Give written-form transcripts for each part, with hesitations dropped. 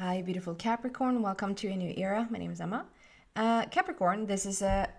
Hi, beautiful Capricorn. Welcome to a new era. My name is Emma. Capricorn, this is a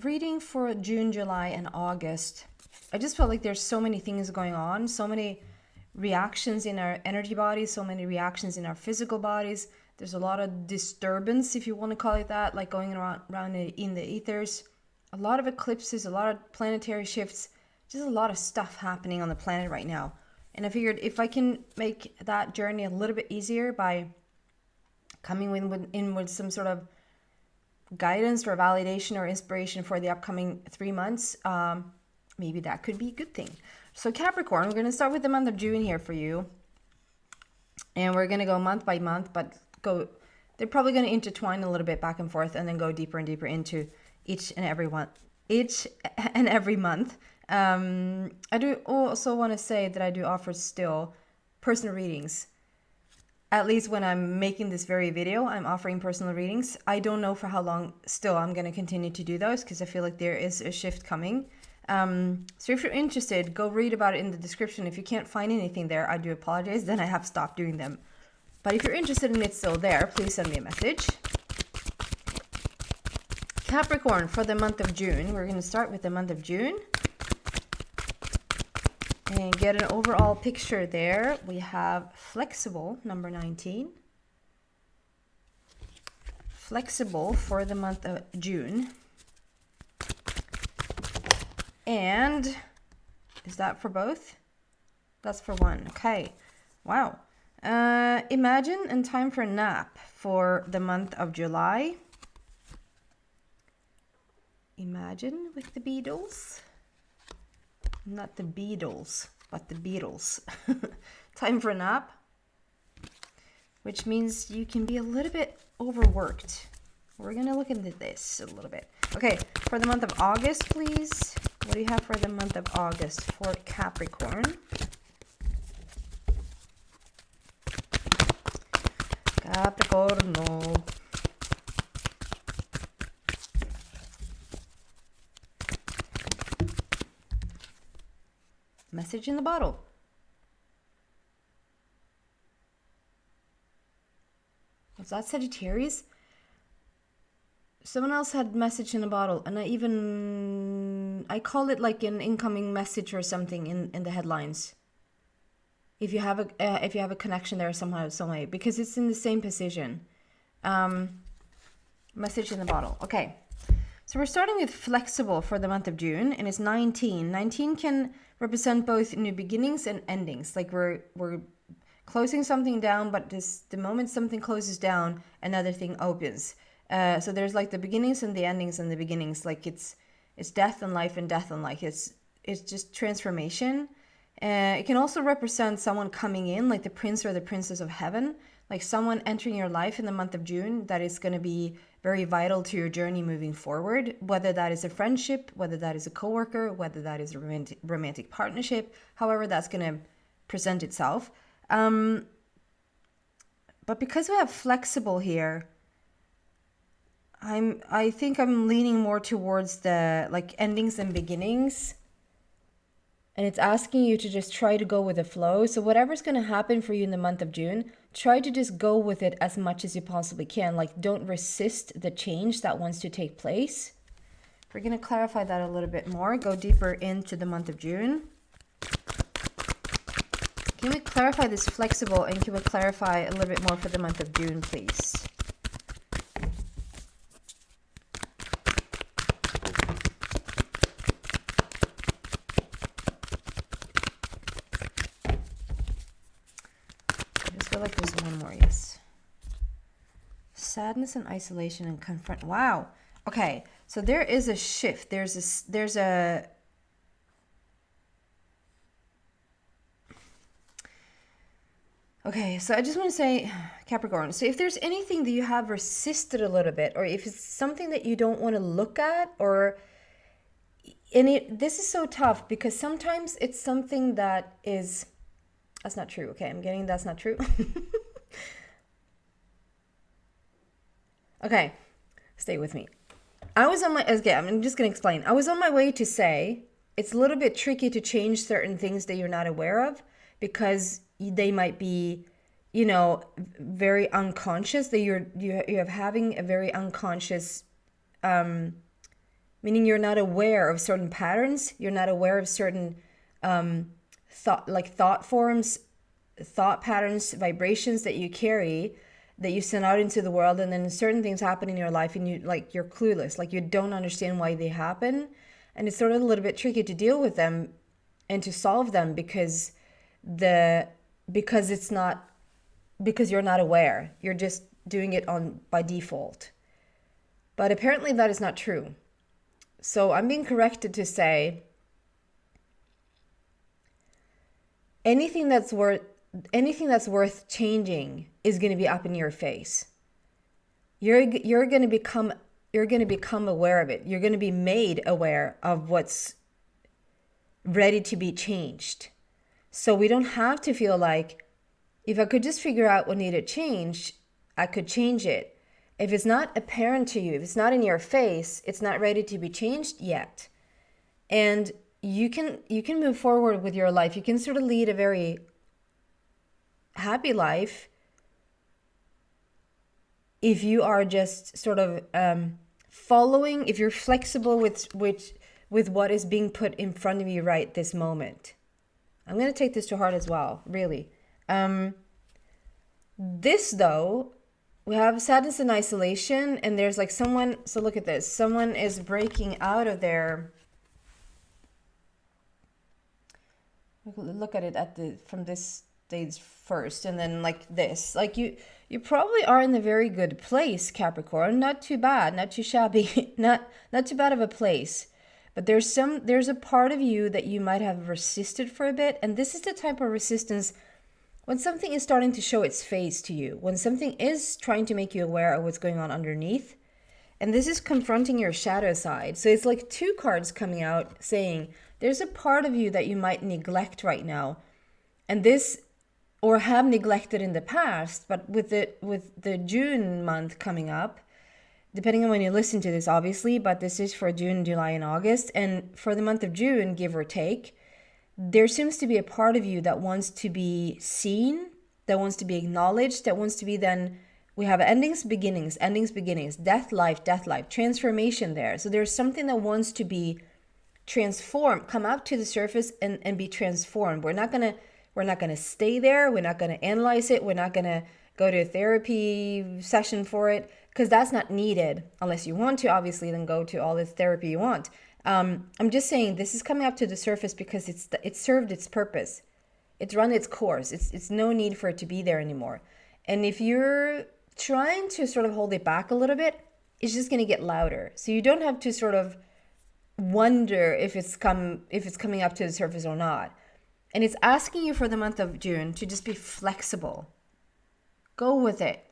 reading for June, July, and August. I just felt like there's so many things going on, so many reactions in our energy bodies, so many reactions in our physical bodies. There's a lot of disturbance, if you want to call it that, like going around in the ethers. A lot of eclipses, a lot of planetary shifts, just a lot of stuff happening on the planet right now. And I figured if I can make that journey a little bit easier by coming in with some sort of guidance or validation or inspiration for the upcoming 3 months, maybe that could be a good thing. So Capricorn, we're going to start with the month of June here for you. And we're going to go month by month, but they're probably going to intertwine a little bit back and forth and then go deeper and deeper into each and every month. I do also want to say that I do offer still personal readings. At least when I'm making this very video, I'm offering personal readings. I don't know for how long still I'm going to continue to do those because I feel like there is a shift coming. So if you're interested, go read about it in the description. If you can't find anything there, I do apologize. Then I have stopped doing them. But if you're interested in it still there, please send me a message. Capricorn, for the month of June, we're going to start with the month of June. And get an overall picture there. We have flexible, number 19. Flexible for the month of June. And is that for both? That's for one. Okay. Wow. Imagine and time for a nap for the month of July. Imagine with the Beatles. Not the Beatles, but the Beatles. Time for a nap. Which means you can be a little bit overworked. We're going to look into this a little bit. Okay, for the month of August, please. What do you have for the month of August for Capricorn? Capricorno. Message in the bottle. Was that Sagittarius? Someone else had message in a bottle, and I call it like an incoming message or something in the headlines. If you have a connection there somehow, some way, because it's in the same position. Message in the bottle. Okay. So we're starting with flexible for the month of June, and it's 19. 19 can represent both new beginnings and endings. Like we're closing something down, but the moment something closes down, another thing opens. So there's like the beginnings and the endings and the beginnings. Like it's death and life and death and life. It's just transformation. It can also represent someone coming in, like the prince or the princess of heaven, like someone entering your life in the month of June that is going to be very vital to your journey moving forward, whether that is a friendship, whether that is a coworker, whether that is a romantic partnership, however that's going to present itself. But because we have flexible here, I think I'm leaning more towards the like endings and beginnings. And it's asking you to just try to go with the flow. So whatever's going to happen for you in the month of June, try to just go with it as much as you possibly can. Like don't resist the change that wants to take place. We're going to clarify that a little bit more. Go deeper into the month of June. Can we clarify this flexible, and can we clarify a little bit more for the month of June, please? Like there's one more, yes. Sadness and isolation and confront. Wow. Okay, so there is a shift. There's a Okay, so I just want to say, Capricorn, so if there's anything that you have resisted a little bit, or if it's something that you don't want to look at, this is so tough because sometimes it's something that is. That's not true. Okay, I'm getting that's not true. Okay, stay with me. I'm just going to explain. I was on my way to say it's a little bit tricky to change certain things that you're not aware of because they might be you know, very unconscious, that you have having a very unconscious, meaning you're not aware of certain patterns, you're not aware of certain thought forms, thought patterns, vibrations that you carry, that you send out into the world, and then certain things happen in your life and you're clueless, like you don't understand why they happen, and it's sort of a little bit tricky to deal with them and to solve them because it's not, because you're not aware, you're just doing it on by default. But apparently that is not true. So I'm being corrected to say anything that's worth changing is going to be up in your face. You're going to become aware of it. You're going to be made aware of what's ready to be changed. So we don't have to feel like, if I could just figure out what needed change, I could change it. If it's not apparent to you, if it's not in your face, it's not ready to be changed yet. And you can move forward with your life. You can sort of lead a very happy life if you are just sort of following, if you're flexible with what is being put in front of you right this moment. I'm going to take this to heart as well, really. This though, we have sadness and isolation, and there's like someone, so look at this, someone is breaking out of their, look at it from this stage first, and then like this, like you probably are in a very good place, Capricorn, not too bad, not too shabby, not too bad of a place. But there's a part of you that you might have resisted for a bit, and this is the type of resistance when something is starting to show its face to you, when something is trying to make you aware of what's going on underneath, and this is confronting your shadow side. So it's like two cards coming out saying there's a part of you that you might neglect right now, and this, or have neglected in the past, but with the June month coming up, depending on when you listen to this, obviously, but this is for June, July, and August, and for the month of June, give or take, there seems to be a part of you that wants to be seen, that wants to be acknowledged, that wants to be then, we have endings, beginnings, death, life, transformation there. So there's something that wants to be transformed, come up to the surface and be transformed. We're not gonna stay there. We're not gonna analyze it. We're not gonna go to a therapy session for it, because that's not needed unless you want to, obviously, then go to all this therapy you want. I'm just saying this is coming up to the surface because it's served its purpose. It's run its course. It's no need for it to be there anymore. And if you're trying to sort of hold it back a little bit, it's just going to get louder. So you don't have to sort of wonder if it's coming up to the surface or not. And it's asking you for the month of June to just be flexible. Go with it.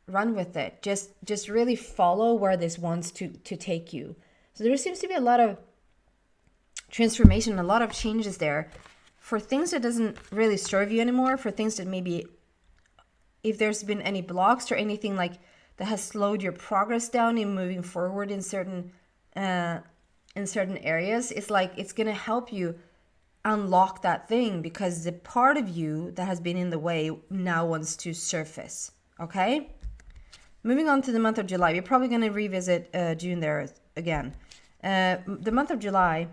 Run with it. Just really follow where this wants to take you. So there seems to be a lot of transformation, a lot of changes there for things that doesn't really serve you anymore, for things that maybe, if there's been any blocks or anything like that has slowed your progress down in moving forward in certain areas, it's like it's going to help you unlock that thing, because the part of you that has been in the way now wants to surface. Okay? Moving on to the month of July. We're probably going to revisit June there again. The month of July,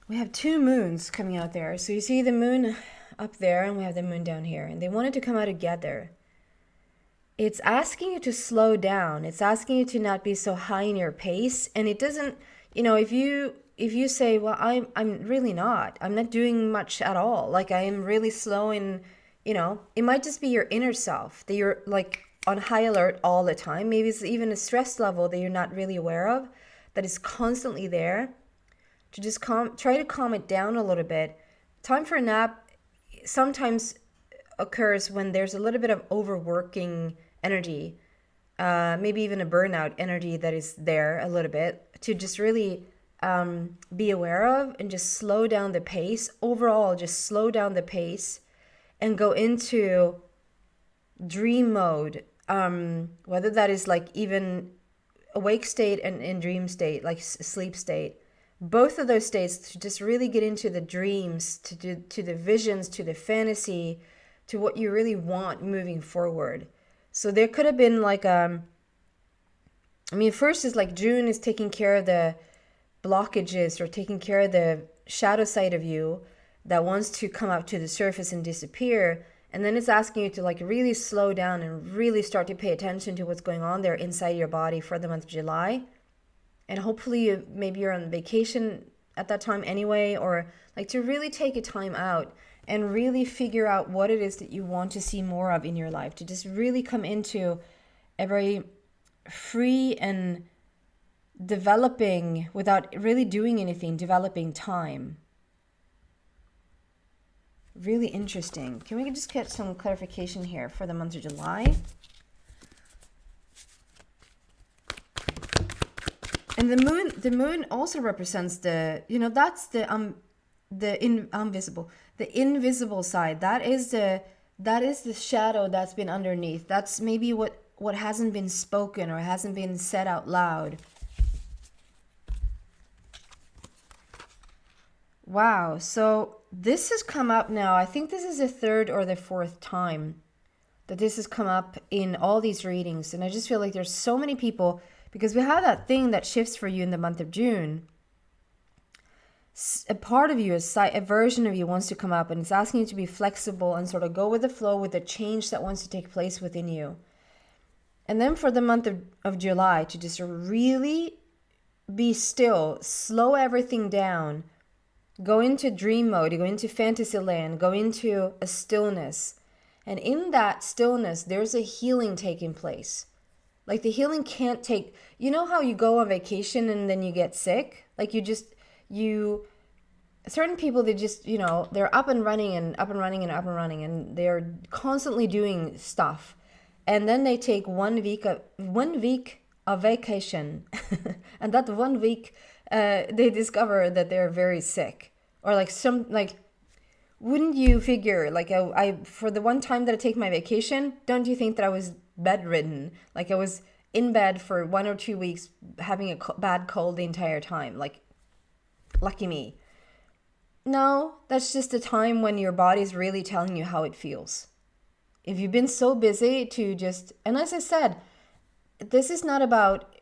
we have two moons coming out there. So you see the moon up there and we have the moon down here, and they wanted to come out together. It's asking you to slow down. It's asking you to not be so high in your pace. And it doesn't, if you say, well, I'm really not. I'm not doing much at all. Like I am really slow in, it might just be your inner self that you're like on high alert all the time. Maybe it's even a stress level that you're not really aware of, that is constantly there. To just try to calm it down a little bit. Time for a nap sometimes occurs when there's a little bit of overworking energy, maybe even a burnout energy that is there a little bit, to just really be aware of and just slow down the pace. Overall, just slow down the pace and go into dream mode, whether that is like even awake state and in dream state, like sleep state, both of those states, to just really get into the dreams, to the visions, to the fantasy, to what you really want moving forward. So there could have been like first is like June is taking care of the blockages or taking care of the shadow side of you that wants to come up to the surface and disappear. And then it's asking you to like really slow down and really start to pay attention to what's going on there inside your body for the month of July. And hopefully maybe you're on vacation at that time anyway, or like to really take a time out and really figure out what it is that you want to see more of in your life, to just really come into a very free and developing, without really doing anything, developing time. Really interesting. Can we just get some clarification here for the month of July? And the moon also represents that's the invisible side. That is the shadow that's been underneath. That's maybe what hasn't been spoken or hasn't been said out loud. Wow, so this has come up now. I think this is the third or the fourth time that this has come up in all these readings. And I just feel like there's so many people, because we have that thing that shifts for you in the month of June. A part of you, a version of you wants to come up, and it's asking you to be flexible and sort of go with the flow with the change that wants to take place within you. And then for the month of July, to just really be still, slow everything down, go into dream mode, go into fantasy land, go into a stillness. And in that stillness, there's a healing taking place. Like the healing can't take, you know how you go on vacation and then you get sick? Like certain people, they just, they're up and running and they're constantly doing stuff. And then they take 1 week of vacation. And that 1 week, they discover that they're very sick. Or wouldn't you figure, like I for the one time that I take my vacation, don't you think that I was bedridden? Like I was in bed for 1 or 2 weeks having a bad cold the entire time. Like, lucky me. No, that's just a time when your body's really telling you how it feels. If you've been so busy to just, and as I said, this is not about,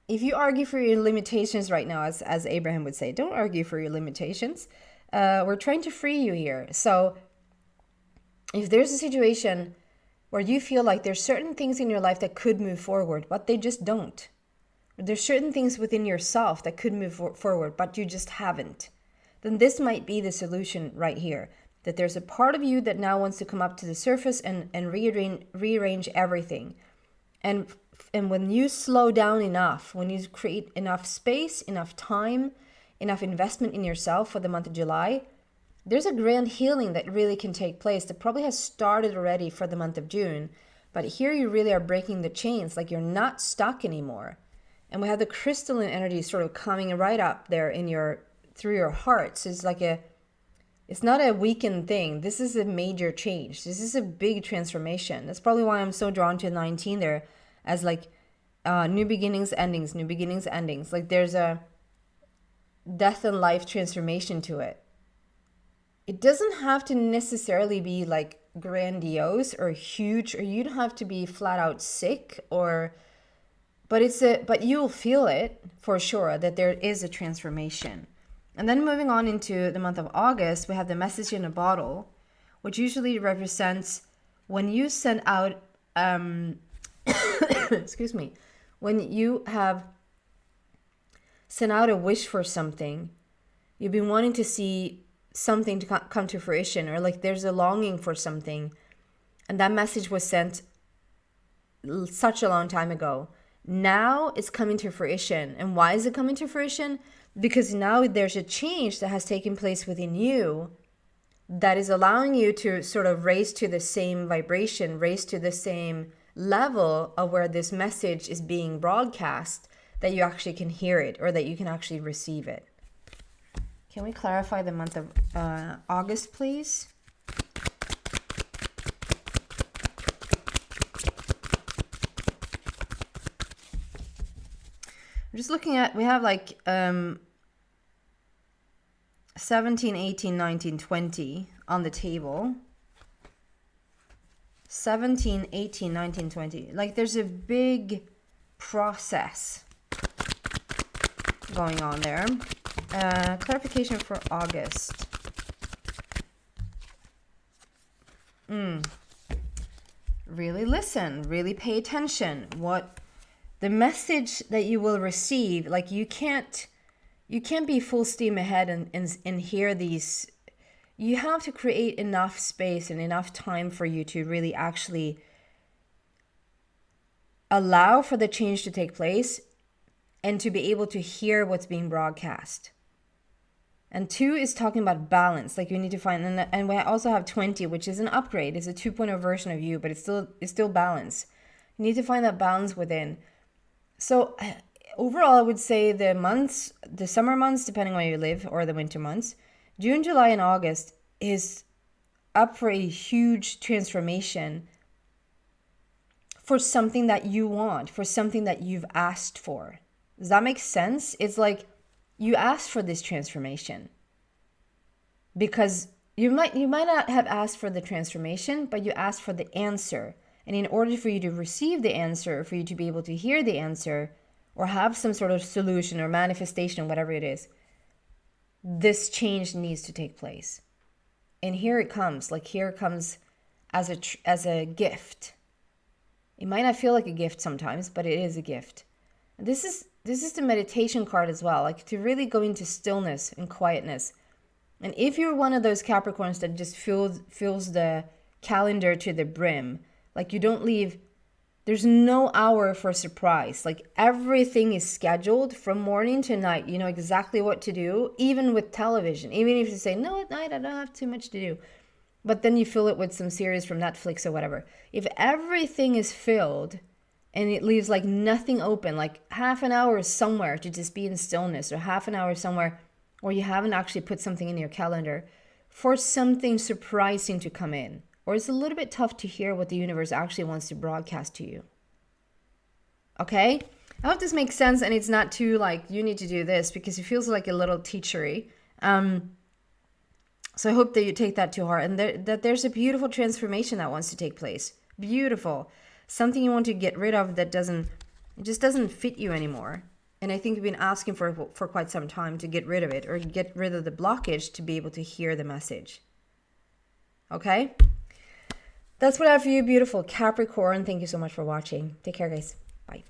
if you argue for your limitations right now, as Abraham would say, don't argue for your limitations. We're trying to free you here. So if there's a situation where you feel like there's certain things in your life that could move forward, but they just don't. There's certain things within yourself that could move forward, but you just haven't. Then this might be the solution right here. That there's a part of you that now wants to come up to the surface and rearrange everything. And when you slow down enough, when you create enough space, enough time, enough investment in yourself for the month of July, there's a grand healing that really can take place that probably has started already for the month of June. But here you really are breaking the chains, like you're not stuck anymore. And we have the crystalline energy sort of coming right up there through your heart. So it's not a weekend thing. This is a major change. This is a big transformation. That's probably why I'm so drawn to 19 there, as new beginnings, endings, new beginnings, endings. Like there's a death and life transformation to it. It doesn't have to necessarily be like grandiose or huge, or you don't have to be flat out sick, but you'll feel it for sure that there is a transformation. And then moving on into the month of August, we have the message in a bottle, which usually represents when you send out excuse me, when you have sent out a wish for something, you've been wanting to see something to come to fruition, or like there's a longing for something, and that message was sent such a long time ago. Now it's coming to fruition. And why is it coming to fruition? Because now there's a change that has taken place within you that is allowing you to sort of raise to the same vibration, raise to the same level of where this message is being broadcast, that you actually can hear it, or that you can actually receive it. Can we clarify the month of August, please? I'm just looking at, we have 17, 18, 19, 20 on the table. 17, 18, 19, 20. Like there's a big process going on there. Clarification for August. Really listen, really pay attention. What the message that you will receive, like you can't be full steam ahead and hear these. You have to create enough space and enough time for you to really actually allow for the change to take place and to be able to hear what's being broadcast. And 2 is talking about balance. Like you need to find, and we also have 20, which is an upgrade. It's a 2.0 version of you, but it's still balance. You need to find that balance within. So overall, I would say the summer months, depending on where you live, or the winter months, June, July, and August is up for a huge transformation for something that you want, for something that you've asked for. Does that make sense? It's like you asked for this transformation because you might not have asked for the transformation, but you asked for the answer. And in order for you to receive the answer, for you to be able to hear the answer or have some sort of solution or manifestation, whatever it is, this change needs to take place. And here it comes. Like here it comes as a gift. It might not feel like a gift sometimes, but it is a gift. And this is the meditation card as well, like to really go into stillness and quietness. And if you're one of those Capricorns that just fills the calendar to the brim, like you don't leave, there's no hour for surprise. Like everything is scheduled from morning to night. You know exactly what to do, even with television. Even if you say, no, at night I don't have too much to do. But then you fill it with some series from Netflix or whatever. If everything is filled and it leaves like nothing open, like half an hour somewhere to just be in stillness, or half an hour somewhere where you haven't actually put something in your calendar for something surprising to come in, or it's a little bit tough to hear what the universe actually wants to broadcast to you. Okay? I hope this makes sense and it's not too like, you need to do this, because it feels like a little teachery. So I hope that you take that to heart, and that there's a beautiful transformation that wants to take place. Beautiful. Something you want to get rid of that just doesn't fit you anymore. And I think you've been asking for quite some time to get rid of it, or get rid of the blockage to be able to hear the message. Okay? That's what I have for you, beautiful Capricorn. Thank you so much for watching. Take care, guys. Bye.